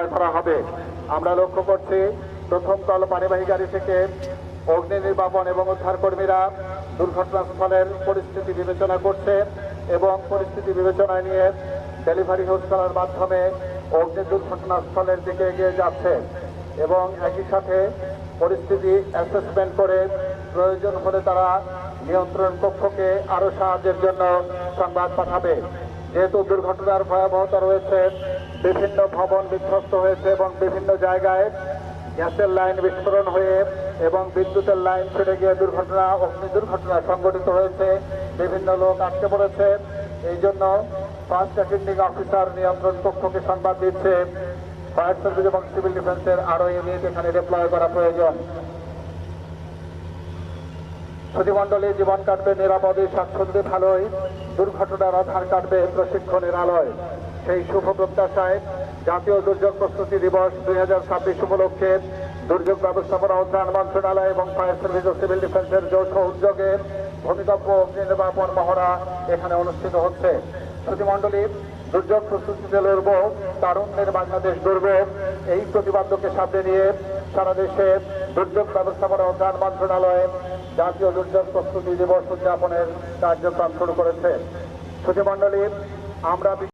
Deploy করা হবে। আমরা লক্ষ্য করছি প্রথম তল পানিবাহী গাড়ি থেকে অগ্নি নির্বাপন এবং উদ্ধার কর্মীরা দুর্ঘটনাস্থলের পরিস্থিতি বিবেচনা করছে এবং পরিস্থিতি বিবেচনায় নিয়ে ডেলিভারি হোস করার মাধ্যমে অগ্নি দুর্ঘটনাস্থলের দিকে এগিয়ে যাচ্ছে এবং একই সাথে পরিস্থিতি অ্যাসেসমেন্ট করে প্রয়োজন হলে তারা নিয়ন্ত্রণ কক্ষকে আরও সাহায্যের জন্য সংবাদ পাঠাবে। যেহেতু দুর্ঘটনার ভয়াবহতা রয়েছে, বিভিন্ন ভবন বিধ্বস্ত হয়েছে এবং বিভিন্ন জায়গায় গ্যাসের লাইন বিস্ফোরণ হয়ে এবং বিদ্যুতের লাইন ফেটে গিয়ে অগ্নি দুর্ঘটনা সংঘটিত হয়েছে, বিভিন্ন লোক আটকে পড়েছে। এই জন্য ফার্স্ট অ্যাটেন্ডিং অফিসার নিয়ন্ত্রণ কক্ষকে সংবাদ দিচ্ছে ফায়ার সার্ভিস এবং সিভিল ডিফেন্সের আরও ইউনিট এখানে ডিপ্লয় করা প্রয়োজন। সুধীমণ্ডলী, জীবন কাটবে নিরাপদে, স্বাচ্ছন্দ্যে ভালোই, দুর্ঘটনার আধার কাটবে প্রশিক্ষণের আলোয়। সেই শুভ প্রত্যাশায় জাতীয় দুর্যোগ প্রস্তুতি দিবস 2026 উপলক্ষে দুর্যোগ ব্যবস্থাপনা ও ত্রাণ মন্ত্রণালয় এবং ফায়ার সার্ভিস ও সিভিল ডিফেন্সের যৌথ উদ্যোগে ভূমিকম্প অগ্নি নির্বাপন মহড়া এখানে অনুষ্ঠিত হচ্ছে। সুধীমণ্ডলী, দুর্যোগ প্রস্তুতিতে লড়ব, তারুণ্যের বাংলাদেশ গড়ব, এই প্রতিপাদ্যকে সামনে নিয়ে সারা দেশে দুর্যোগ ব্যবস্থাপনা ও ত্রাণ মন্ত্রণালয় জাতীয় দুর্যোগ প্রস্তুতি দিবস উদযাপনের কার্যক্রম শুরু করেছে। সুধীমণ্ডলী, আমরা